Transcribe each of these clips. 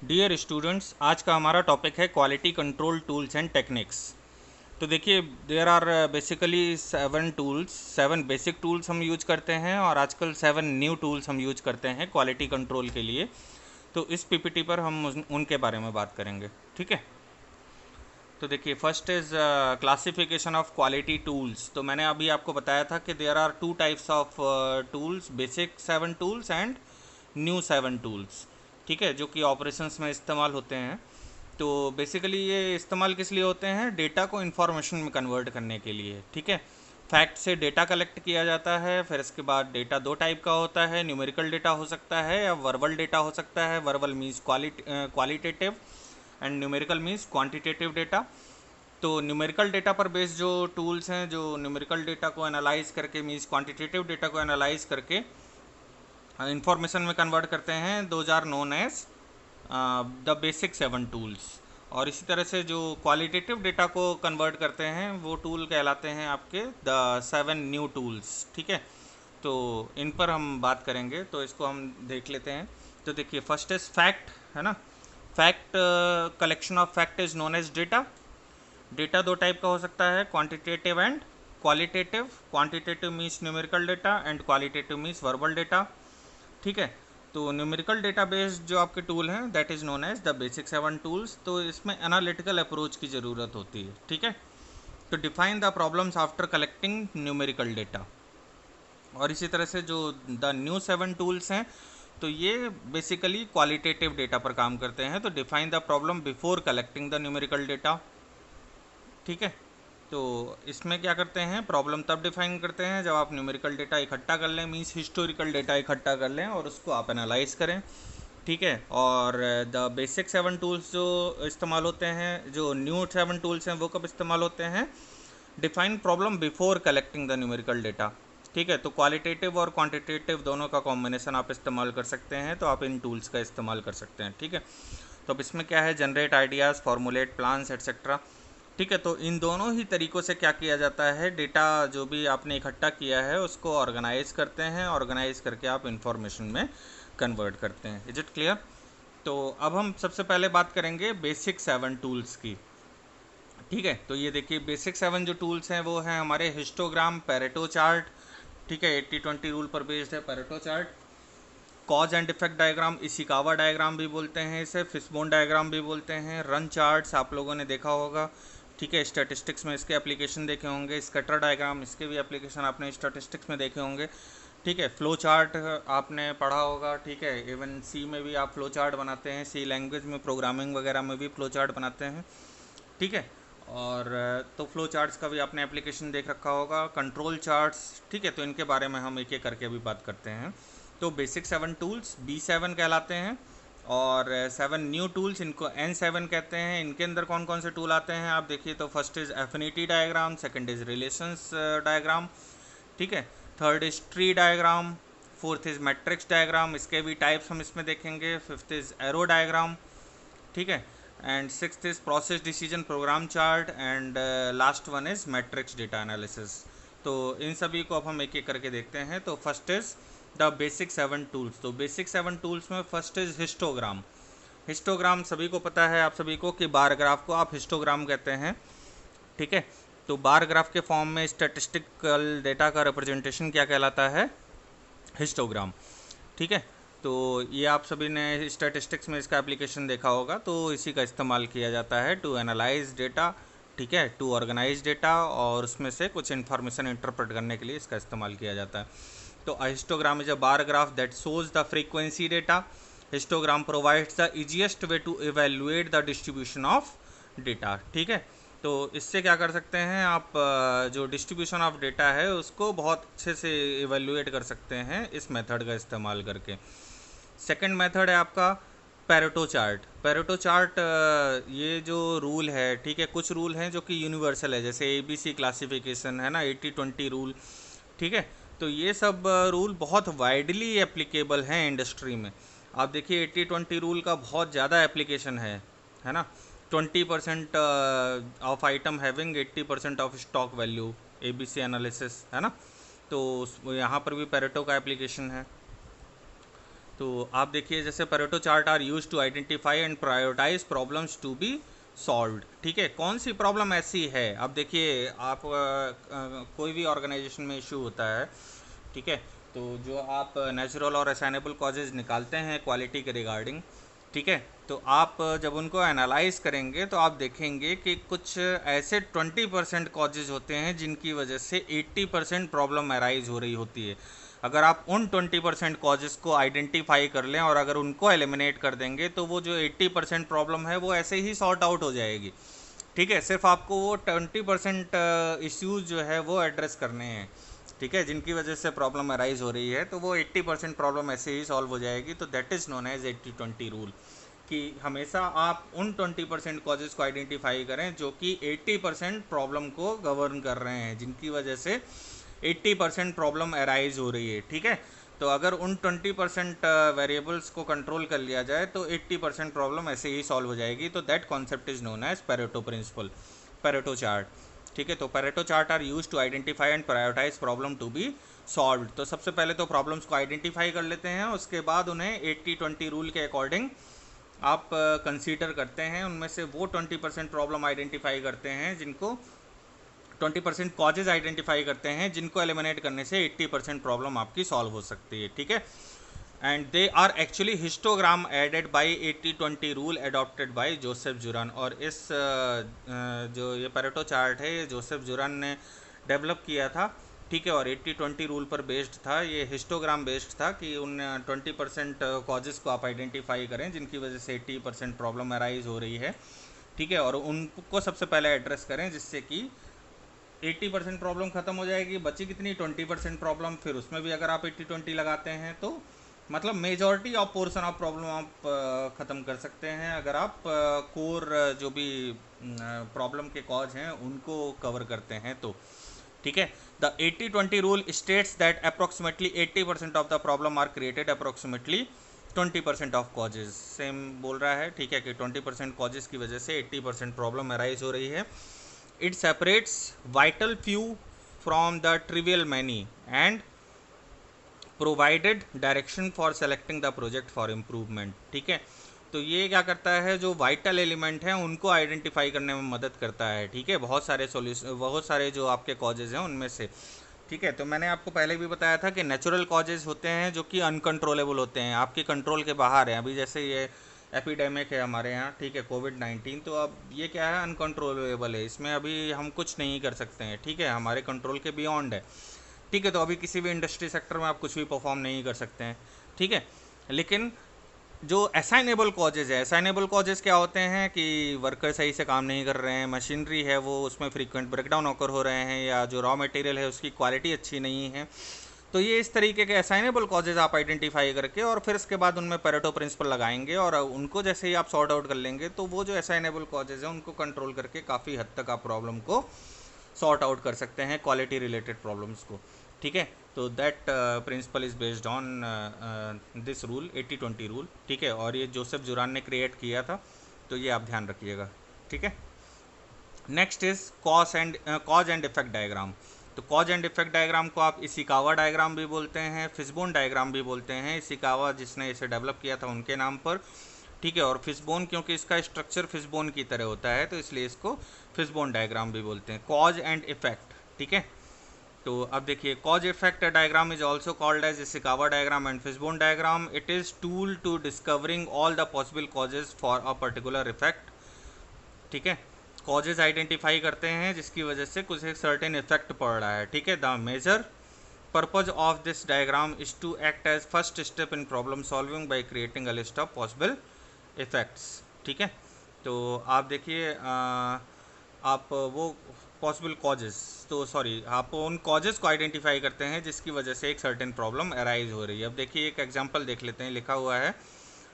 Dear students, आज का हमारा टॉपिक है quality control tools and techniques. तो देखिए, there are basically 7 tools, 7 basic tools हम यूज करते हैं और आजकल 7 न्यू टूल्स हम यूज करते हैं क्वालिटी कंट्रोल के लिए। तो इस पीपीटी पर हम उनके बारे में बात करेंगे। ठीक है, तो देखिए, first is classification of quality tools. तो मैंने अभी आपको बताया था कि there are 2 types of tools, basic 7 tools and new 7 tools. ठीक है, जो कि ऑपरेशंस में इस्तेमाल होते हैं। तो बेसिकली ये इस्तेमाल किस लिए होते हैं? डेटा को इन्फॉर्मेशन में कन्वर्ट करने के लिए। ठीक है, फैक्ट से डेटा कलेक्ट किया जाता है, फिर इसके बाद डेटा 2 टाइप का होता है। न्यूमेरिकल डेटा हो सकता है या वर्बल डेटा हो सकता है। Verbal means qualitative and numerical means quantitative data. तो न्यूमेरिकल डेटा पर बेस्ड जो टूल्स हैं, जो न्यूमेरिकल डेटा को एनालाइज करके मीन्स क्वांटिटेटिव डेटा को एनालाइज करके इंफॉर्मेशन में कन्वर्ट करते हैं, those are known as the basic 7 tools. और इसी तरह से जो क्वालिटेटिव डेटा को कन्वर्ट करते हैं वो टूल कहलाते हैं आपके द 7 न्यू टूल्स। ठीक है, तो इन पर हम बात करेंगे, तो इसको हम देख लेते हैं। तो देखिए, फर्स्ट इज फैक्ट, है ना। Fact, collection of fact is known as data. Data 2 type का हो सकता है, quantitative and qualitative. Quantitative means numerical data and qualitative means verbal data. ठीक है, तो न्यूमेरिकल डेटाबेस जो आपके टूल हैं that is known as the basic 7 tools. तो इसमें एनालिटिकल अप्रोच की ज़रूरत होती है। ठीक है, तो define the problems after collecting numerical data. और इसी तरह से जो द न्यू 7 टूल्स हैं, तो ये बेसिकली क्वालिटेटिव डेटा पर काम करते हैं। तो define the problem before collecting the numerical data. ठीक है, तो इसमें क्या करते हैं, प्रॉब्लम तब डिफाइन करते हैं जब आप न्यूमेरिकल डेटा इकट्ठा कर लें, मीन्स हिस्टोरिकल डेटा इकट्ठा कर लें और उसको आप एनालाइज करें। ठीक है, और द बेसिक 7 टूल्स जो इस्तेमाल होते हैं, जो न्यू 7 टूल्स हैं, वो कब इस्तेमाल होते हैं? Define problem before collecting the numerical data. ठीक है, तो क्वालिटेटिव और क्वांटिटेटिव दोनों का कॉम्बिनेशन आप इस्तेमाल कर सकते हैं, तो आप इन टूल्स का इस्तेमाल कर सकते हैं। ठीक है, तो अब इसमें क्या है, generate ideas, formulate plans etcetera. ठीक है, तो इन दोनों ही तरीक़ों से क्या किया जाता है, डेटा जो भी आपने इकट्ठा किया है उसको ऑर्गेनाइज करते हैं, ऑर्गेनाइज करके आप इंफॉर्मेशन में कन्वर्ट करते हैं। Is it clear? तो अब हम सबसे पहले बात करेंगे बेसिक 7 टूल्स की। ठीक है, तो ये देखिए, बेसिक 7 जो टूल्स हैं वो हैं हमारे हिस्टोग्राम, पेरेटो चार्ट। ठीक है, 80-20 रूल पर बेस्ड है Pareto chart. Cause and effect diagram, Ishikawa diagram भी बोलते हैं इसे, फिशबोन डायग्राम भी बोलते हैं। रन चार्ट्स आप लोगों ने देखा होगा। ठीक है, स्टैटिस्टिक्स में इसके एप्लीकेशन देखे होंगे। स्कैटर डायग्राम, इसके भी एप्लीकेशन आपने स्टैटिस्टिक्स में देखे होंगे। ठीक है, फ्लो चार्ट आपने पढ़ा होगा। ठीक है, इवन सी में भी आप फ्लो चार्ट बनाते हैं, सी लैंग्वेज में प्रोग्रामिंग वगैरह में भी फ्लो चार्ट बनाते हैं। ठीक है, और तो फ्लो चार्ट्स का भी आपने एप्लीकेशन देख रखा होगा। कंट्रोल चार्ट्स, ठीक है, तो इनके बारे में हम एक एक करके अभी बात करते हैं। तो बेसिक 7 टूल्स B7 कहलाते हैं, और 7 न्यू टूल्स इनको N7 कहते हैं। इनके अंदर कौन कौन से टूल आते हैं आप देखिए, तो first is affinity diagram, second is relations diagram. ठीक है, third is tree diagram, fourth is matrix diagram, इसके भी टाइप्स हम इसमें देखेंगे। Fifth is arrow diagram. ठीक है, and sixth is process decision program chart, and last one is matrix data analysis. तो इन सभी को अब हम एक एक करके देखते हैं। तो first is the basic 7 tools. तो बेसिक 7 टूल्स में फर्स्ट इज़ हिस्टोग्राम। हिस्टोग्राम सभी को पता है, आप सभी को, कि बार ग्राफ को आप हिस्टोग्राम कहते हैं। ठीक है, तो बार ग्राफ के फॉर्म में स्टैटिस्टिकल डेटा का रिप्रेजेंटेशन क्या कहलाता है? हिस्टोग्राम। ठीक है, तो ये आप सभी ने स्टैटिस्टिक्स में इसका एप्लीकेशन देखा होगा। तो इसी का इस्तेमाल किया जाता है टू एनालाइज डेटा। ठीक है, टू ऑर्गेनाइज डेटा, और उसमें से कुछ इन्फॉर्मेशन इंटरप्रेट करने के लिए इसका इस्तेमाल किया जाता है। तो a histogram is a bar graph that shows the frequency data. Histogram provides the easiest way to evaluate the distribution of data. ठीक है, तो इससे क्या कर सकते हैं आप, जो डिस्ट्रीब्यूशन ऑफ डेटा है उसको बहुत अच्छे से इवेल्युएट कर सकते हैं इस मेथड का इस्तेमाल करके। सेकंड मेथड है आपका पेरेटो चार्ट। पेरेटो चार्ट, ये जो रूल है, ठीक है, कुछ रूल हैं जो कि यूनिवर्सल है, जैसे ABC क्लासिफिकेशन है ना, 80-20 रूल। ठीक है, तो ये सब रूल बहुत वाइडली एप्लीकेबल हैं इंडस्ट्री में। आप देखिए, 80-20 रूल का बहुत ज़्यादा एप्लीकेशन है ना। 20% of atom having 80% of stock value, ABC analysis, है ना। तो यहाँ पर भी पेरेटो का एप्लीकेशन है। तो आप देखिए जैसे Pareto chart are use to identify and prioritise problems to be solved. ठीक है, कौन सी प्रॉब्लम ऐसी है, अब देखिए आप कोई भी ऑर्गेनाइजेशन में इशू होता है, ठीक है, तो जो आप नेचुरल और असाइनेबल कॉजेज निकालते हैं क्वालिटी के रिगार्डिंग, ठीक है, तो आप जब उनको एनालाइज करेंगे तो आप देखेंगे कि कुछ ऐसे 20% कॉजेज होते हैं जिनकी वजह से 80% प्रॉब्लम अराइज हो रही होती है। अगर आप उन 20% कॉजेज को आइडेंटिफाई कर लें और अगर उनको एलिमिनेट कर देंगे तो वो जो 80% प्रॉब्लम है वो ऐसे ही सॉर्ट आउट हो जाएगी। ठीक है, सिर्फ आपको वो 20% इश्यूज जो है वो एड्रेस करने हैं, ठीक है, जिनकी वजह से प्रॉब्लम अराइज हो रही है, तो वो 80% प्रॉब्लम ऐसे ही सॉल्व हो जाएगी। तो that is known as 80-20 rule, कि हमेशा आप उन 20% कॉजेज को आइडेंटिफाई करें जो कि 80% प्रॉब्लम को गवर्न कर रहे हैं, जिनकी वजह से 80% प्रॉब्लम अराइज हो रही है। ठीक है, तो अगर उन 20% वेरिएबल्स को कंट्रोल कर लिया जाए तो 80% प्रॉब्लम ऐसे ही सॉल्व हो जाएगी। तो that concept is known as Pareto principle, Pareto chart. ठीक है, तो Pareto chart are use to identify and prioritise problem to be solved. तो सबसे पहले तो प्रॉब्लम्स को आइडेंटिफाई कर लेते हैं, उसके बाद उन्हें 80-20 रूल के अकॉर्डिंग आप कंसीडर करते हैं। उनमें से वो 20% प्रॉब्लम आइडेंटिफाई करते हैं जिनको 20% कॉजेज आइडेंटिफाई करते हैं जिनको एलिमिनेट करने से 80% प्रॉब्लम आपकी सॉल्व हो सकती है। ठीक है, and they are actually histogram added by 80-20 rule adopted by Joseph Juran. और इस जो ये पेरेटो चार्ट है ये जोसेफ जुरान ने डेवलप किया था। ठीक है, और 80-20 रूल पर बेस्ड था, ये हिस्टोग्राम बेस्ड था कि उन 20% कॉजेज़ को आप आइडेंटिफाई करें जिनकी वजह से 80% प्रॉब्लम अराइज हो रही है। ठीक है, और उनको सबसे पहले एड्रेस करें जिससे कि 80% प्रॉब्लम खत्म हो जाएगी। बची कितनी 20% प्रॉब्लम, फिर उसमें भी अगर आप 80-20 लगाते हैं तो मतलब majority of portion of problem आप ख़त्म कर सकते हैं अगर आप कोर जो भी प्रॉब्लम के कॉज हैं उनको कवर करते हैं तो। ठीक है, the 80-20 rule states that approximately 80% of the problem are created approximately 20% of causes. Same बोल रहा है, ठीक है, कि 20% कॉजेज की वजह से 80% प्रॉब्लम अराइज हो रही है। It separates vital few from the trivial many and provided direction for selecting the project for improvement। ठीक है, तो ये क्या करता है, जो वाइटल एलिमेंट हैं उनको आइडेंटिफाई करने में मदद करता है। ठीक है, बहुत सारे सॉल्यूशन, बहुत सारे जो आपके कॉजेज हैं उनमें से। ठीक है, तो मैंने आपको पहले भी बताया था कि नेचुरल कॉजेज होते हैं जो कि अनकंट्रोलेबल होते हैं, आपके कंट्रोल के बाहर हैं। अभी जैसे ये एपिडेमिक है हमारे यहाँ, ठीक है, कोविड-19, तो अब ये क्या है, अनकंट्रोलेबल है, इसमें अभी हम कुछ नहीं कर सकते हैं। ठीक है, हमारे कंट्रोल के बियॉन्ड है। ठीक है, तो अभी किसी भी इंडस्ट्री सेक्टर में आप कुछ भी परफॉर्म नहीं कर सकते हैं। ठीक है, लेकिन जो असाइनेबल कॉजेज है, असाइनेबल कॉजेज क्या होते हैं कि वर्कर सही से काम नहीं कर रहे हैं, मशीनरी है वो उसमें फ्रीक्वेंट ब्रेकडाउन ऑकर हो रहे हैं, या जो रॉ मटेरियल है उसकी क्वालिटी अच्छी नहीं है। तो ये इस तरीके के असाइनेबल कॉजेज आप आइडेंटिफाई करके और फिर उसके बाद उनमें पेरेटो प्रिंसिपल लगाएंगे और उनको जैसे ही आप सॉर्ट आउट कर लेंगे तो वो जो असाइनेबल कॉजेज हैं उनको कंट्रोल करके काफ़ी हद तक आप प्रॉब्लम को सॉर्ट आउट कर सकते हैं, क्वालिटी रिलेटेड प्रॉब्लम्स को। ठीक है, तो that principle is based on this rule, 80-20 rule. ठीक है, और ये जोसेफ जुरान ने क्रिएट किया था, तो ये आप ध्यान रखिएगा। ठीक है, next is cause and effect diagram. तो कॉज एंड इफेक्ट डायग्राम को आप इशिकावा डायग्राम भी बोलते हैं, फिशबोन डायग्राम भी बोलते हैं। इशिकावा जिसने इसे डेवलप किया था उनके नाम पर। ठीक है, और फिशबोन क्योंकि इसका स्ट्रक्चर फिशबोन की तरह होता है तो इसलिए इसको फिशबोन डायग्राम भी बोलते हैं। कॉज एंड इफेक्ट, ठीक है, तो अब देखिए cause effect diagram is also called as Ishikawa diagram and fishbone diagram. It is tool to discovering all the possible causes for a particular effect. ठीक है, कॉजेज आइडेंटिफाई करते हैं जिसकी वजह से कुछ एक सर्टेन इफेक्ट पड़ रहा है। ठीक है, the major purpose of this diagram is to act as first step in problem solving by creating a list of possible effects. ठीक है, तो आप देखिए आप वो पॉसिबल कॉजेज, तो सॉरी, आप उन कॉजेज़ को आइडेंटिफाई करते हैं जिसकी वजह से एक सर्टेन प्रॉब्लम अराइज हो रही है। अब देखिए एक एग्जांपल देख लेते हैं, लिखा हुआ है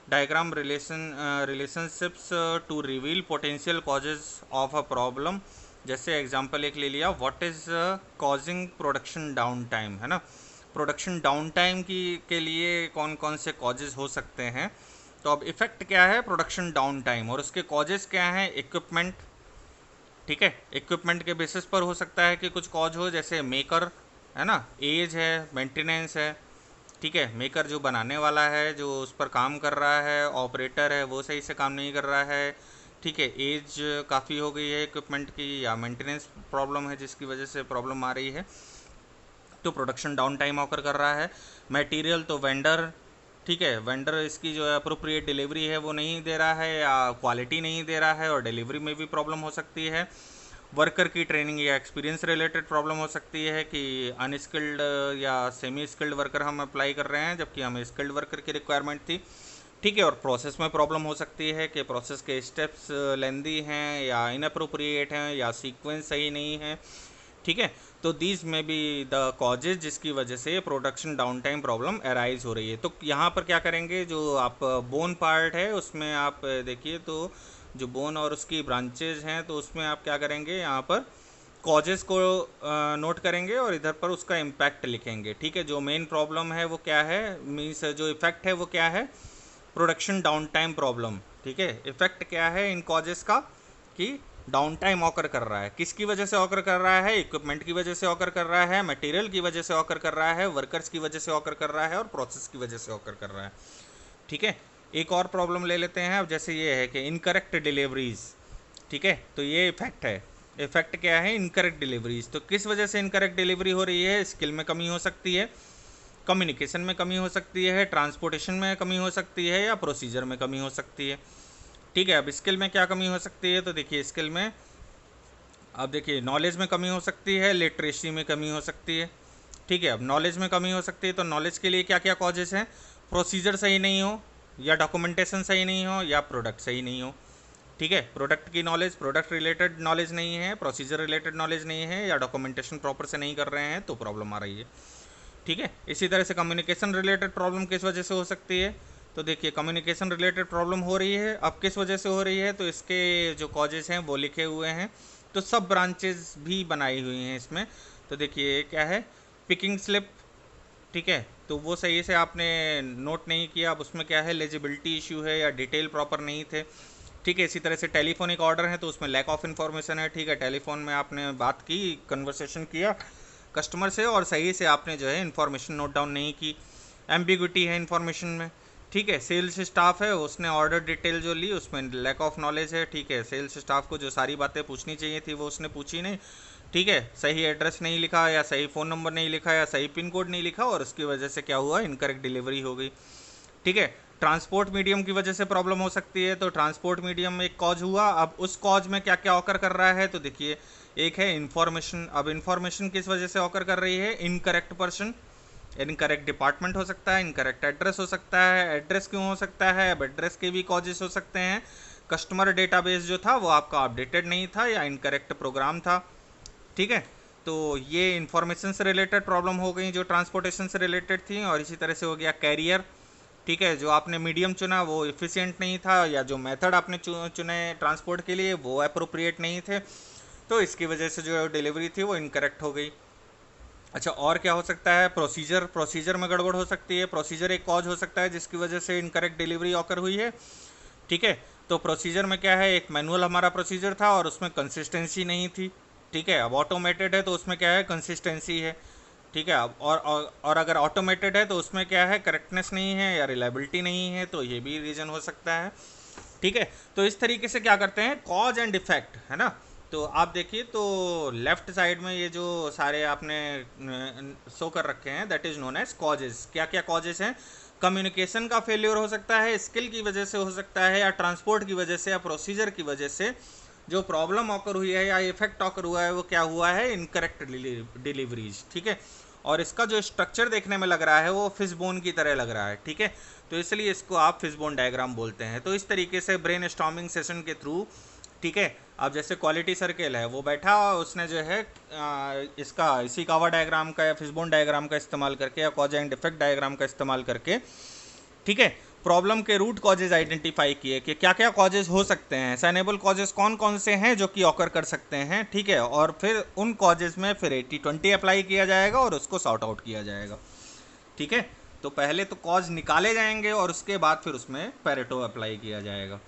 diagram relationships to reveal potential causes of a problem. जैसे एग्जांपल एक ले लिया, what is causing production down time, है ना। प्रोडक्शन डाउन टाइम के लिए कौन कौन से कॉजेज हो सकते हैं। तो अब इफेक्ट क्या है, प्रोडक्शन डाउन टाइम, और उसके कॉजेज क्या हैं, इक्विपमेंट। ठीक है, इक्विपमेंट के बेसिस पर हो सकता है कि कुछ कॉज हो, जैसे मेकर, है ना, एज है, मेंटेनेंस है, ठीक है, मेकर जो बनाने वाला है, जो उस पर काम कर रहा है, ऑपरेटर है, वो सही से काम नहीं कर रहा है। ठीक है, एज काफ़ी हो गई है इक्विपमेंट की, या मेंटेनेंस प्रॉब्लम है जिसकी वजह से प्रॉब्लम आ रही है, तो प्रोडक्शन डाउन टाइम ऑकर कर रहा है। मटेरियल तो वेंडर, ठीक है, वेंडर इसकी जो है अप्रोप्रिएट डिलीवरी है वो नहीं दे रहा है, या क्वालिटी नहीं दे रहा है, और डिलीवरी में भी प्रॉब्लम हो सकती है। वर्कर की ट्रेनिंग या एक्सपीरियंस रिलेटेड प्रॉब्लम हो सकती है कि अनस्किल्ड या सेमी स्किल्ड वर्कर हम अप्लाई कर रहे हैं जबकि हमें स्किल्ड वर्कर की रिक्वायरमेंट थी। ठीक है, और प्रोसेस में प्रॉब्लम हो सकती है कि प्रोसेस के स्टेप्स लेंदी हैं या इनअप्रोप्रिएट हैं या सीक्वेंस सही नहीं है। ठीक है, तो these may be the causes जिसकी वजह से production down time problem arise हो रही है। तो यहाँ पर क्या करेंगे, जो आप बोन पार्ट है उसमें आप देखिए, तो जो बोन और उसकी ब्रांचेज हैं तो उसमें आप क्या करेंगे, यहाँ पर कॉजेस को नोट करेंगे और इधर पर उसका इम्पैक्ट लिखेंगे। ठीक है, जो मेन प्रॉब्लम है वो क्या है, मीन्स जो इफेक्ट है वो क्या है, प्रोडक्शन डाउन टाइम प्रॉब्लम। ठीक है, इफेक्ट क्या है इन कॉजेस का कि डाउन टाइम ऑकर कर रहा है, किसकी वजह से ऑकर कर रहा है, इक्विपमेंट की वजह से ऑकर कर रहा है, मटेरियल की वजह से ऑकर कर रहा है, वर्कर्स की वजह से ऑकर कर रहा है, और प्रोसेस की वजह से ऑकर कर रहा है। ठीक है, एक और प्रॉब्लम ले लेते हैं अब, जैसे ये है कि इनकरेक्ट डिलीवरीज। ठीक है, तो ये इफेक्ट है, इफेक्ट क्या है, इनकरेक्ट डिलीवरीज। तो किस वजह से इनकरेक्ट डिलीवरी हो रही है, स्किल में कमी हो सकती है, कम्युनिकेशन में कमी हो सकती है, ट्रांसपोर्टेशन में कमी हो सकती है, या प्रोसीजर में कमी हो सकती है। ठीक है, अब स्किल में क्या कमी हो सकती है, तो देखिए स्किल में अब देखिए नॉलेज में कमी हो सकती है, लिटरेसी में कमी हो सकती है। ठीक है, अब नॉलेज में कमी हो सकती है, तो नॉलेज के लिए क्या क्या कॉजेस हैं, प्रोसीजर सही नहीं हो, या डॉक्यूमेंटेशन सही नहीं हो, या प्रोडक्ट सही नहीं हो। ठीक है, प्रोडक्ट की नॉलेज, प्रोडक्ट रिलेटेड नॉलेज नहीं है, प्रोसीजर रिलेटेड नॉलेज नहीं है, या डॉक्यूमेंटेशन प्रॉपर से नहीं कर रहे हैं, तो प्रॉब्लम आ रही है। ठीक है, इसी तरह से कम्युनिकेशन रिलेटेड प्रॉब्लम किस वजह से हो सकती है, तो देखिए कम्युनिकेशन रिलेटेड प्रॉब्लम हो रही है, अब किस वजह से हो रही है, तो इसके जो कॉजेज हैं वो लिखे हुए हैं, तो सब ब्रांचेज भी बनाई हुई हैं इसमें। तो देखिए क्या है, पिकिंग स्लिप। ठीक है, तो वो सही से आपने नोट नहीं किया, अब उसमें क्या है, लेजिबिलिटी इशू है या डिटेल प्रॉपर नहीं थे। ठीक है, इसी तरह से टेलीफोनिक ऑर्डर है तो उसमें लैक ऑफ इन्फॉर्मेशन है। ठीक है, टेलीफोन में आपने बात की, कन्वर्सेशन किया कस्टमर से, और सही से आपने जो है इन्फॉर्मेशन नोट डाउन नहीं की, एम्बिग्विटी है इन्फॉर्मेशन में। ठीक है, सेल्स स्टाफ है, उसने ऑर्डर डिटेल जो ली उसमें लैक ऑफ नॉलेज है। ठीक है, सेल्स स्टाफ को जो सारी बातें पूछनी चाहिए थी वो उसने पूछी नहीं। ठीक है, सही एड्रेस नहीं लिखा, या सही फ़ोन नंबर नहीं लिखा, या सही पिन कोड नहीं लिखा, और उसकी वजह से क्या हुआ, इनकरेक्ट डिलीवरी हो गई। ठीक है, ट्रांसपोर्ट मीडियम की वजह से प्रॉब्लम हो सकती है, तो ट्रांसपोर्ट मीडियम एक कॉज हुआ। अब उस कॉज में क्या क्या ऑकर कर रहा है, तो देखिए एक है इन्फॉर्मेशन। अब इन्फॉर्मेशन किस वजह से ऑकर कर रही है, इनकरेक्ट पर्सन, इनकरेक्ट डिपार्टमेंट हो सकता है, इनकरेक्ट एड्रेस हो सकता है। एड्रेस क्यों हो सकता है, अब एड्रेस के भी कॉजेस हो सकते हैं, कस्टमर डेटाबेस जो था वो आपका अपडेटेड नहीं था, या इनकरेक्ट प्रोग्राम था। ठीक है, तो ये इन्फॉर्मेशन से रिलेटेड प्रॉब्लम हो गई जो ट्रांसपोर्टेशन से रिलेटेड थी। और इसी तरह से हो गया कैरियर। ठीक है, जो आपने मीडियम चुना वो इफ़िशिएंट नहीं था, या जो मेथड आपने चुने ट्रांसपोर्ट के लिए वो अप्रोप्रिएट नहीं थे, तो इसकी वजह से जो डिलीवरी थी वो इनकरेक्ट हो गई। अच्छा, और क्या हो सकता है, प्रोसीजर, प्रोसीजर में गड़बड़ हो सकती है, प्रोसीजर एक कॉज हो सकता है जिसकी वजह से इनकरेक्ट डिलीवरी ऑकर हुई है। ठीक है, तो प्रोसीजर में क्या है, एक मैनुअल हमारा प्रोसीजर था और उसमें कंसिस्टेंसी नहीं थी। ठीक है, अब ऑटोमेटेड है तो उसमें क्या है, कंसिस्टेंसी है। ठीक है, अब और अगर ऑटोमेटेड है तो उसमें क्या है, करेक्टनेस नहीं है या रिलायबिलिटी नहीं है, तो ये भी रीज़न हो सकता है। ठीक है, तो इस तरीके से क्या करते हैं, कॉज एंड इफेक्ट, है ना। तो आप देखिए, तो लेफ्ट साइड में ये जो सारे आपने शो कर रखे हैं, that is known as causes. क्या क्या कॉजेज हैं, कम्युनिकेशन का फेलियर हो सकता है, स्किल की वजह से हो सकता है, या ट्रांसपोर्ट की वजह से, या प्रोसीजर की वजह से जो प्रॉब्लम ऑकर हुई है या इफेक्ट ऑकर हुआ है वो क्या हुआ है, इनकरेक्ट डिलीवरीज। ठीक है, और इसका जो स्ट्रक्चर देखने में लग रहा है वो फिशबोन की तरह लग रहा है। ठीक है, तो इसलिए इसको आप फिशबोन डायग्राम बोलते हैं। तो इस तरीके से ब्रेन स्टॉर्मिंग सेशन के थ्रू, ठीक है, अब जैसे क्वालिटी सर्किल है वो बैठा, उसने जो है इसका इसी कावा डायग्राम का या फिशबोन डायग्राम का इस्तेमाल करके, या कॉज एंड इफेक्ट डायग्राम का इस्तेमाल करके, ठीक है, प्रॉब्लम के रूट कॉजेज आइडेंटिफाई किए कि क्या क्या कॉजेज हो सकते हैं, सैनेबल कॉजेज कौन कौन से हैं जो कि ऑकर कर सकते हैं। ठीक है, और फिर उन कॉजेज में फिर 80-20 अप्लाई किया जाएगा और उसको सॉर्ट आउट किया जाएगा। ठीक है, तो पहले तो कॉज निकाले जाएंगे और उसके बाद फिर उसमें पेरेटो अप्लाई किया जाएगा।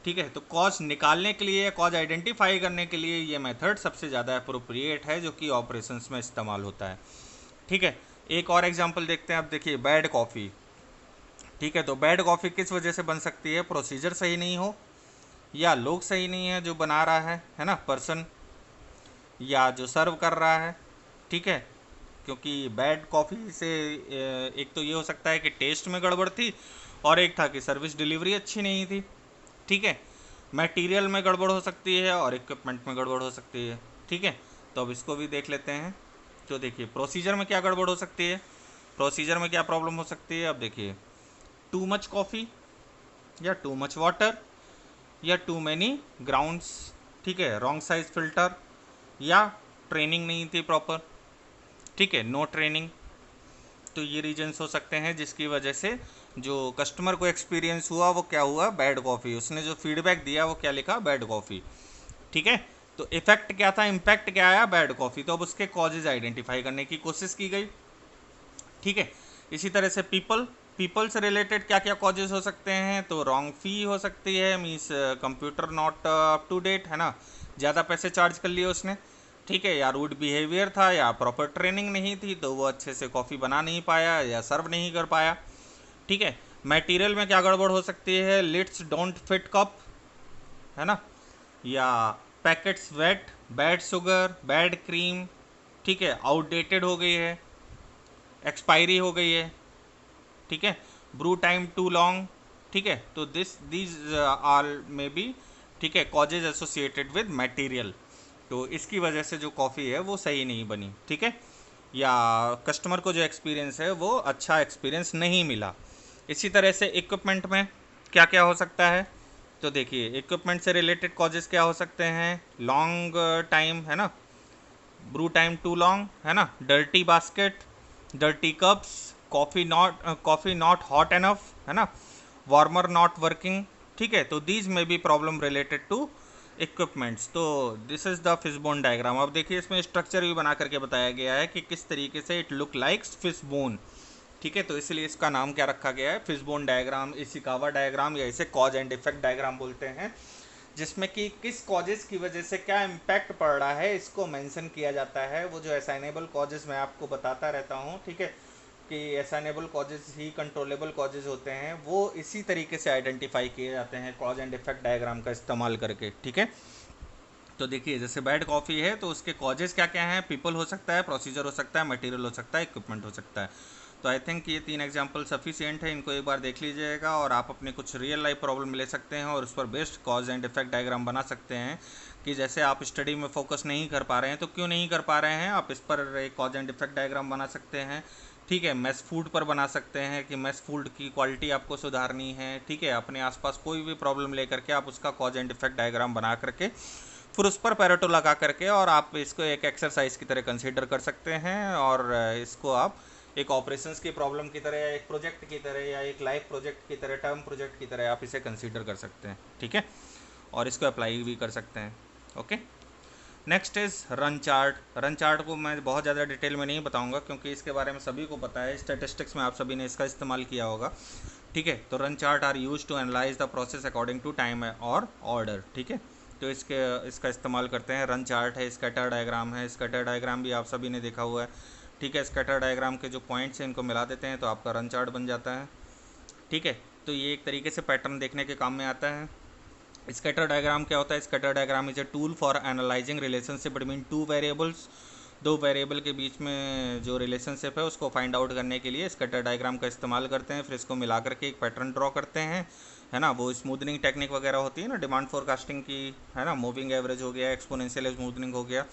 ठीक है, तो कॉज निकालने के लिए, कॉज आइडेंटिफाई करने के लिए ये मेथड सबसे ज़्यादा अप्रोप्रिएट है जो कि ऑपरेशंस में इस्तेमाल होता है। ठीक है, एक और एग्जांपल देखते हैं। अब देखिए बैड कॉफ़ी, ठीक है, तो बैड कॉफ़ी किस वजह से बन सकती है? प्रोसीजर सही नहीं हो, या लोग सही नहीं है जो बना रहा है ना, पर्सन, या जो सर्व कर रहा है, ठीक है। क्योंकि बैड कॉफ़ी से एक तो ये हो सकता है कि टेस्ट में गड़बड़ थी, और एक था कि सर्विस डिलीवरी अच्छी नहीं थी, ठीक है। मटेरियल में गड़बड़ हो सकती है और इक्विपमेंट में गड़बड़ हो सकती है, ठीक है। तो अब इसको भी देख लेते हैं। तो देखिए प्रोसीजर में क्या गड़बड़ हो सकती है, प्रोसीजर में क्या प्रॉब्लम हो सकती है। अब देखिए टू मच कॉफ़ी, या टू मच वाटर, या टू मैनी ग्राउंड्स, ठीक है, रॉन्ग साइज फिल्टर, या ट्रेनिंग नहीं थी प्रॉपर, ठीक है, नो ट्रेनिंग। तो ये रीजन्स हो सकते हैं जिसकी वजह से जो कस्टमर को एक्सपीरियंस हुआ वो क्या हुआ, बैड कॉफ़ी। उसने जो फीडबैक दिया वो क्या लिखा, बैड कॉफ़ी, ठीक है। तो इफेक्ट क्या था, इम्पैक्ट क्या आया, बैड कॉफ़ी। तो अब उसके कॉजेज आइडेंटिफाई करने की कोशिश की गई, ठीक है। इसी तरह से पीपल से रिलेटेड क्या क्या कॉजेज हो सकते हैं, तो रॉन्ग फी हो सकती है, means computer not up to date, है ना, ज़्यादा पैसे चार्ज कर लिए उसने, ठीक है, या रूड बिहेवियर था, या प्रॉपर ट्रेनिंग नहीं थी तो वो अच्छे से कॉफ़ी बना नहीं पाया या सर्व नहीं कर पाया, ठीक है। मटेरियल में क्या गड़बड़ हो सकती है, लिड्स डोंट फिट कप, है ना, या packets wet, bad sugar, bad cream, ठीक है, आउटडेटेड हो गई है, एक्सपायरी हो गई है, ठीक है, ब्रू टाइम टू लॉन्ग, ठीक है। तो दीज आर मे बी, ठीक है, कॉजेज एसोसिएटेड विद मटेरियल। तो इसकी वजह से जो कॉफ़ी है वो सही नहीं बनी, ठीक है, या कस्टमर को जो एक्सपीरियंस है वो अच्छा एक्सपीरियंस नहीं मिला। इसी तरह से इक्विपमेंट में क्या क्या हो सकता है, तो देखिए इक्विपमेंट से रिलेटेड कॉजेज क्या हो सकते हैं, लॉन्ग टाइम, है ना, ब्रू टाइम टू लॉन्ग, है ना, dirty basket, dirty cups, coffee not hot enough, है ना, वार्मर नॉट वर्किंग, ठीक है। तो these may be problem related to equipments. तो this is the fishbone diagram. अब देखिए इसमें स्ट्रक्चर भी बना करके बताया गया है कि किस तरीके से इट लुक लाइक्स फिशबोन, ठीक है। तो इसलिए इसका नाम क्या रखा गया है, फिशबोन डायग्राम, इशिकावा डायग्राम, या इसे कॉज एंड इफेक्ट डायग्राम बोलते हैं, जिसमें कि किस कॉजेस की वजह से क्या इम्पैक्ट पड़ रहा है इसको मेंशन किया जाता है। वो जो असाइनेबल कॉजेस मैं आपको बताता रहता हूँ, ठीक है, कि असाइनेबल कॉजेस ही कंट्रोलेबल कॉजेज होते हैं, वो इसी तरीके से आइडेंटिफाई किए जाते हैं कॉज एंड इफेक्ट डायग्राम का इस्तेमाल करके, ठीक है। तो देखिए जैसे बैड कॉफ़ी है तो उसके कॉजेज क्या क्या हैं, पीपल हो सकता है, प्रोसीजर हो सकता है, मटेरियल हो सकता है, इक्विपमेंट हो सकता है। तो आई थिंक ये 3 एग्जांपल सफिशिएंट है, इनको एक बार देख लीजिएगा और आप अपने कुछ रियल लाइफ प्रॉब्लम ले सकते हैं और उस पर best cause and effect diagram बना सकते हैं कि जैसे आप स्टडी में फोकस नहीं कर पा रहे हैं तो क्यों नहीं कर पा रहे हैं, आप इस पर एक कॉज एंड इफेक्ट डायग्राम बना सकते हैं, ठीक है। मेस फूड पर बना सकते हैं कि मेस फूड की क्वालिटी आपको सुधारनी है, ठीक है। अपने आसपास कोई भी प्रॉब्लम लेकर के आप उसका कॉज एंड इफेक्ट डायग्राम बना करके फिर उस पर पैरेटो लगा करके और आप इसको एक एक्सरसाइज की तरह कंसीडर कर सकते हैं और इसको आप एक ऑपरेशंस की प्रॉब्लम की तरह या एक प्रोजेक्ट की तरह या एक लाइफ प्रोजेक्ट की तरह, टर्म प्रोजेक्ट की तरह आप इसे कंसीडर कर सकते हैं, ठीक है, और इसको अप्लाई भी कर सकते हैं। Okay, next is run chart. Run chart को मैं बहुत ज़्यादा डिटेल में नहीं बताऊंगा क्योंकि इसके बारे में सभी को पता है, स्टैटिस्टिक्स में आप सभी ने इसका इस्तेमाल किया होगा, ठीक है। तो run chart are use to analyse the process according to time और ऑर्डर, ठीक है। तो इसका इस्तेमाल करते हैं। रन चार्ट है, स्कैटर डायग्राम है, स्कैटर डायग्राम भी आप सभी ने देखा हुआ है, ठीक है। स्कैटर डायग्राम के जो पॉइंट्स हैं इनको मिला देते हैं तो आपका रन चार्ट बन जाता है, ठीक है। तो ये एक तरीके से पैटर्न देखने के काम में आता है। स्कैटर डायग्राम क्या होता है, scatter diagram is a tool for analysing relationship between two variables. दो वेरिएबल के बीच में जो रिलेशनशिप है उसको फाइंड आउट करने के लिए स्कैटर डायग्राम का इस्तेमाल करते हैं, फिर इसको मिला करके एक पैटर्न ड्रॉ करते हैं, है ना। वो स्मूथनिंग टेक्निक वगैरह होती है ना, डिमांड फोरकास्टिंग की, है ना, मूविंग एवरेज हो गया, एक्सपोनेंशियल स्मूथनिंग हो गया,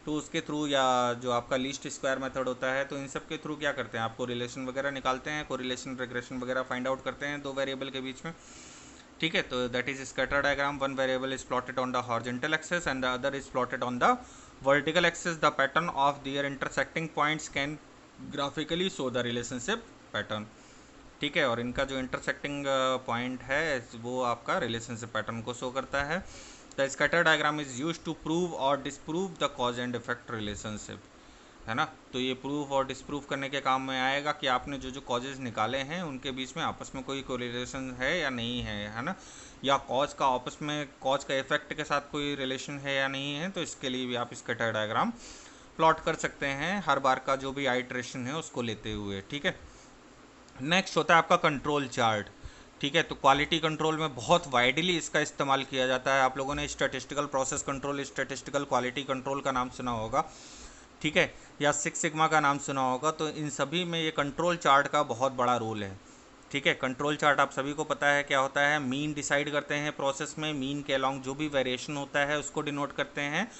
तो उसके थ्रू, या जो आपका लीस्ट स्क्वायर मेथड होता है, तो इन सब के थ्रू क्या करते हैं, आपको रिलेशन वगैरह निकालते हैं, कोरिलेशन रिग्रेशन वगैरह फाइंड आउट करते हैं दो वेरिएबल के बीच में, ठीक है। तो that is scatter diagram. One variable is plotted on the horizontal axis and the other is plotted on the vertical axis. The pattern of their intersecting points can graphically show the relationship pattern, ठीक है। और इनका जो intersecting point है वो आपका relationship pattern को show करता है। The scatter diagram is use to prove और disprove the cause and effect relationship, है ना। तो ये प्रूफ और डिसप्रूव करने के काम में आएगा कि आपने जो जो कॉजेज निकाले हैं उनके बीच में आपस में कोई कोरिलेशन है या नहीं है ना, या कॉज का आपस में, कॉज का इफेक्ट के साथ कोई रिलेशन है या नहीं है। तो इसके लिए भी आप स्कैटर डायग्राम प्लॉट कर सकते हैं हर बार का जो भी आइट्रेशन है उसको लेते हुए, ठीक है। नेक्स्ट होता है आपका कंट्रोल चार्ट, ठीक है। तो क्वालिटी कंट्रोल में बहुत वाइडली इसका इस्तेमाल किया जाता है। आप लोगों ने statistical process control, statistical quality control का नाम सुना होगा, ठीक है, या सिक्स सिग्मा का नाम सुना होगा। तो इन सभी में ये कंट्रोल चार्ट का बहुत बड़ा रोल है, ठीक है। कंट्रोल चार्ट आप सभी को पता है क्या होता है। मीन डिसाइड करते हैं प्रोसेस में, मीन के अलॉन्ग जो भी वेरिएशन होता है उसको डिनोट करते हैं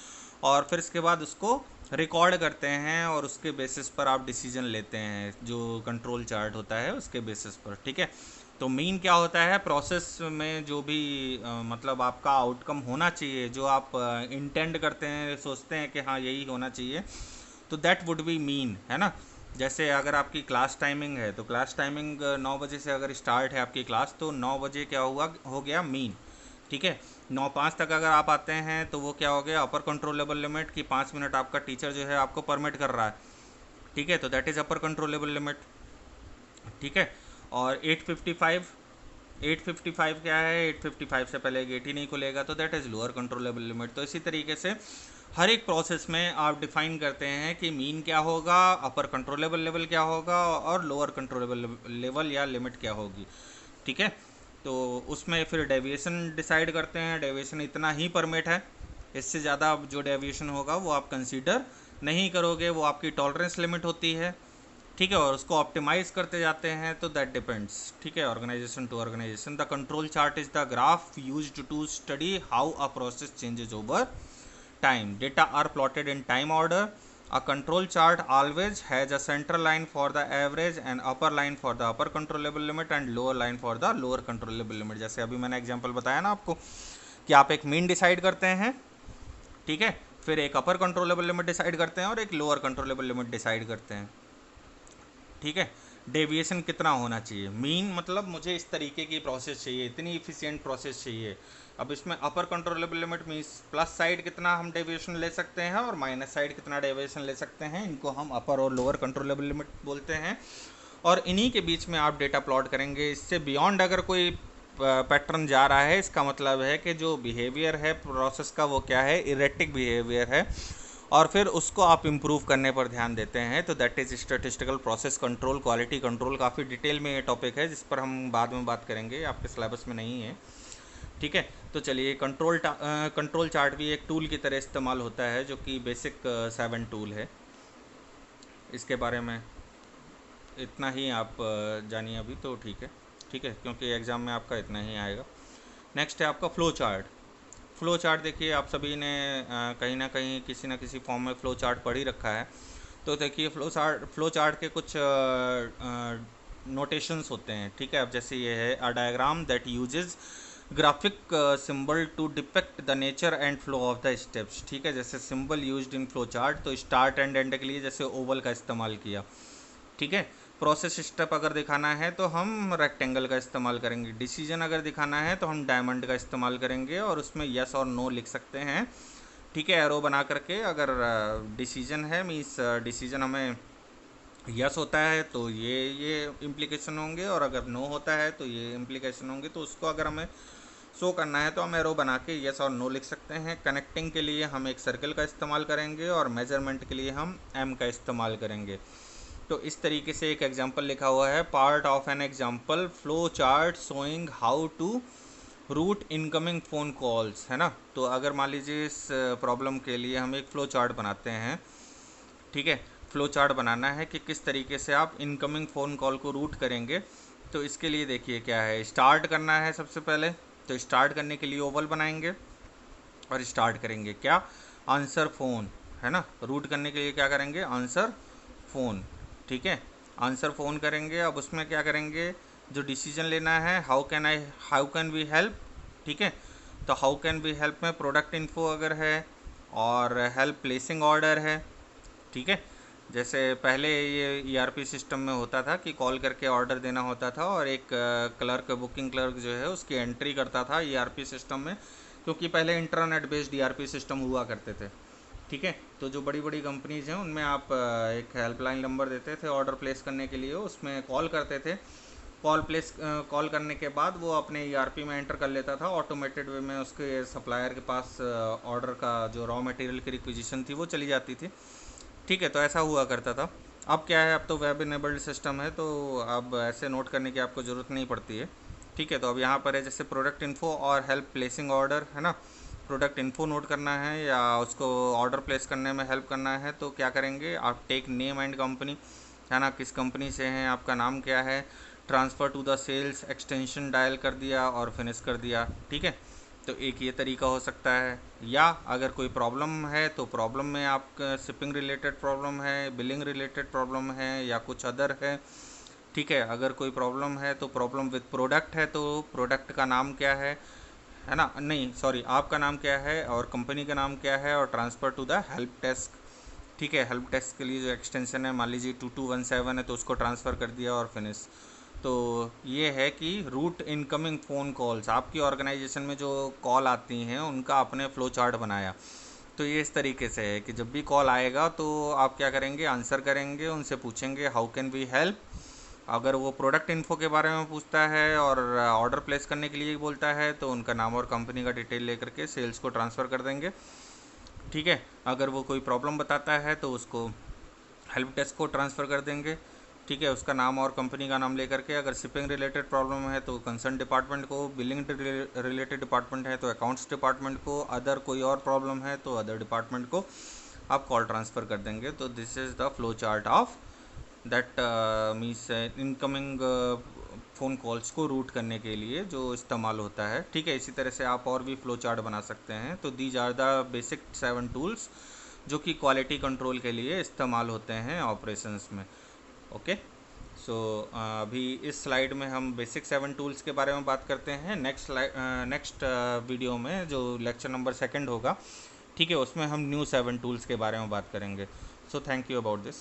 और फिर इसके बाद उसको रिकॉर्ड करते हैं और उसके बेसिस पर आप डिसीजन लेते हैं, जो कंट्रोल चार्ट होता है उसके बेसिस पर, ठीक है। तो मीन क्या होता है, प्रोसेस में जो भी मतलब आपका आउटकम होना चाहिए, जो आप इंटेंड करते हैं, सोचते हैं कि हाँ यही होना चाहिए, तो दैट वुड बी मीन, है ना। जैसे अगर आपकी क्लास टाइमिंग है तो क्लास टाइमिंग 9 बजे से अगर स्टार्ट है आपकी क्लास, तो 9 बजे क्या हुआ, हो गया मीन, ठीक है। 9:05 तक अगर आप आते हैं तो वो क्या हो गया, अपर कंट्रोलेबल लिमिट, की 5 मिनट आपका टीचर जो है आपको परमिट कर रहा है, ठीक है, तो that is upper controllable limit, ठीक है। और 8:55 क्या है, 8:55 से पहले गेट ही नहीं खुलेगा, तो that is lower controllable limit. तो इसी तरीके से हर एक प्रोसेस में आप डिफाइन करते हैं कि मीन क्या होगा, अपर कंट्रोलेबल लेवल क्या होगा और लोअर कंट्रोलेबल लेवल या लिमिट क्या होगी, ठीक है। तो उसमें फिर डेविएशन डिसाइड करते हैं, डेविएशन इतना ही परमिट है, इससे ज़्यादा जो डेविएशन होगा वो आप कंसीडर नहीं करोगे, वो आपकी टॉलरेंस लिमिट होती है, ठीक है। और उसको ऑप्टिमाइज करते जाते हैं, तो दैट डिपेंड्स, ठीक है, organisation to organisation. The control chart is the graph used to study how a process changes over time. Data are plotted in time order. A control chart always has a central line for the average and upper line for the upper controllable limit and lower line for the lower controllable limit. जैसे अभी मैंने example बताया ना आपको कि आप एक mean decide करते हैं, ठीक है, फिर एक अपर कंट्रोलेबल लिमिट डिसाइड करते हैं और एक लोअर कंट्रोलेबल लिमिट डिसाइड करते हैं, ठीक है। डेविएशन कितना होना चाहिए, मीन मतलब मुझे इस तरीके की प्रोसेस चाहिए, इतनी इफिशिएंट प्रोसेस चाहिए। अब इसमें upper controllable limit means plus side कितना हम डेविएशन ले सकते हैं और माइनस साइड कितना डेविएशन ले सकते हैं, इनको हम अपर और लोअर कंट्रोलेबल लिमिट बोलते हैं। और इन्हीं के बीच में आप डेटा प्लॉट करेंगे। इससे बियॉन्ड अगर कोई पैटर्न जा रहा है, इसका मतलब है कि जो बिहेवियर है प्रोसेस का वो क्या है, इरेटिक बिहेवियर है, और फिर उसको आप इम्प्रूव करने पर ध्यान देते हैं। तो that is statistical process control, quality control. काफ़ी डिटेल में ये टॉपिक है जिस पर हम बाद में बात करेंगे, आपके सिलेबस में नहीं है, ठीक है। तो चलिए, कंट्रोल चार्ट भी एक टूल की तरह इस्तेमाल होता है, जो कि बेसिक 7 टूल है। इसके बारे में इतना ही आप जानिए अभी, तो ठीक है, ठीक है, क्योंकि एग्ज़ाम में आपका इतना ही आएगा। नेक्स्ट है आपका फ्लो चार्ट। फ्लो चार्ट देखिए, आप सभी ने कहीं ना कहीं किसी न किसी फॉर्म में फ्लो चार्ट पढ़ ही रखा है। तो देखिए, फ्लो चार्ट के कुछ नोटेशंस होते हैं, ठीक है। अब जैसे ये है, a diagram that uses graphic symbol to depict the nature and flow of the steps, ठीक है। जैसे symbol used in flow chart, तो स्टार्ट एंड एंड के लिए जैसे ओवल का इस्तेमाल किया, ठीक है। प्रोसेस स्टेप अगर दिखाना है तो हम रेक्टेंगल का इस्तेमाल करेंगे, डिसीजन अगर दिखाना है तो हम डायमंड का इस्तेमाल करेंगे और उसमें यस और नो लिख सकते हैं, ठीक है, एरो बना करके। अगर डिसीजन है मीन्स डिसीजन हमें यस होता है तो ये इम्प्लीकेशन होंगे, और अगर नो होता है तो ये इम्प्लीकेशन होंगे। तो उसको अगर हमें शो करना है तो हम एरो बना के यस और नो लिख सकते हैं। कनेक्टिंग के लिए हम एक सर्कल का इस्तेमाल करेंगे और मेजरमेंट के लिए हम एम का इस्तेमाल करेंगे। तो इस तरीके से एक एग्जांपल लिखा हुआ है, part of an example flow chart showing how to route incoming phone calls, है ना। तो अगर मान लीजिए इस प्रॉब्लम के लिए हम एक फ़्लो चार्ट बनाते हैं, ठीक है, फ़्लो चार्ट बनाना है कि किस तरीके से आप इनकमिंग फ़ोन कॉल को रूट करेंगे। तो इसके लिए देखिए क्या है, स्टार्ट करना है सबसे पहले। तो स्टार्ट करने के लिए ओवल बनाएंगे और स्टार्ट करेंगे क्या, आंसर फ़ोन, है ना। रूट करने के लिए क्या करेंगे, आंसर फ़ोन, ठीक है, आंसर फ़ोन करेंगे। अब उसमें क्या करेंगे, जो डिसीजन लेना है, हाउ कैन वी हेल्प, ठीक है। तो हाउ कैन वी हेल्प में प्रोडक्ट इन्फो अगर है और हेल्प प्लेसिंग ऑर्डर है, ठीक है। जैसे पहले ये ईआरपी सिस्टम में होता था कि कॉल करके ऑर्डर देना होता था और एक क्लर्क, बुकिंग क्लर्क जो है उसकी एंट्री करता था ईआरपी सिस्टम में, क्योंकि पहले इंटरनेट बेस्ड ईआरपी सिस्टम हुआ करते थे, ठीक है। तो जो बड़ी बड़ी कंपनीज़ हैं उनमें आप एक हेल्पलाइन नंबर देते थे ऑर्डर प्लेस करने के लिए, उसमें कॉल करते थे। कॉल करने के बाद वो अपने ईआरपी में एंटर कर लेता था ऑटोमेटेड वे में, उसके सप्लायर के पास ऑर्डर का जो रॉ मटेरियल की रिक्विजिशन थी वो चली जाती थी, ठीक है, तो ऐसा हुआ करता था। अब क्या है, अब तो वेब इनेबल्ड सिस्टम है, तो अब ऐसे नोट करने की आपको ज़रूरत नहीं पड़ती है। ठीक है, तो अब यहाँ पर है जैसे प्रोडक्ट इन्फो और हेल्प प्लेसिंग ऑर्डर, है ना। प्रोडक्ट इन्फो नोट करना है या उसको ऑर्डर प्लेस करने में हेल्प करना है, तो क्या करेंगे आप, टेक नेम एंड कंपनी, है ना, किस कंपनी से हैं, आपका नाम क्या है, transfer to the sales extension dial कर दिया और फिनिश कर दिया। ठीक है, तो एक ये तरीका हो सकता है। या अगर कोई प्रॉब्लम है तो प्रॉब्लम में आप, शिपिंग रिलेटेड प्रॉब्लम है, बिलिंग रिलेटेड प्रॉब्लम है या कुछ अदर है। ठीक है, अगर कोई प्रॉब्लम है तो प्रॉब्लम विद प्रोडक्ट है, तो प्रोडक्ट का नाम क्या है ना, नहीं सॉरी, आपका नाम क्या है और कंपनी का नाम क्या है, और transfer to the help desk. ठीक है, हेल्प डेस्क के लिए जो एक्सटेंशन है, मान लीजिए 2217 है, तो उसको ट्रांसफ़र कर दिया और फिनिश। तो ये है कि रूट इनकमिंग फ़ोन कॉल्स, आपकी ऑर्गेनाइजेशन में जो कॉल आती हैं उनका आपने फ़्लो चार्ट बनाया। तो ये इस तरीके से है कि जब भी कॉल आएगा तो आप क्या करेंगे, आंसर करेंगे, उनसे पूछेंगे हाउ कैन वी हेल्प। अगर वो प्रोडक्ट इन्फो के बारे में पूछता है और ऑर्डर प्लेस करने के लिए बोलता है, तो उनका नाम और कंपनी का डिटेल लेकर के सेल्स को ट्रांसफ़र कर देंगे। ठीक है, अगर वो कोई प्रॉब्लम बताता है तो उसको हेल्प डेस्क को ट्रांसफ़र कर देंगे। ठीक है, उसका नाम और कंपनी का नाम लेकर के। अगर शिपिंग रिलेटेड प्रॉब्लम है तो कंसर्न डिपार्टमेंट को, बिलिंग रिलेटेड डिपार्टमेंट है तो अकाउंट्स डिपार्टमेंट को, अदर कोई और प्रॉब्लम है तो अदर डिपार्टमेंट को आप कॉल ट्रांसफ़र कर देंगे। तो this is the flow chart of that means incoming phone calls को रूट करने के लिए जो इस्तेमाल होता है। ठीक है, इसी तरह से आप और भी फ्लो चार्ट बना सकते हैं। तो these are the basic 7 tools जो कि क्वालिटी कंट्रोल के लिए इस्तेमाल होते हैं ऑपरेशंस में। ओके, सो अभी इस स्लाइड में हम बेसिक 7 टूल्स के बारे में बात करते हैं। नेक्स्ट वीडियो में जो लेक्चर नंबर 2 होगा, ठीक है, उसमें हम न्यू 7 टूल्स के बारे में बात करेंगे। So thank you about this.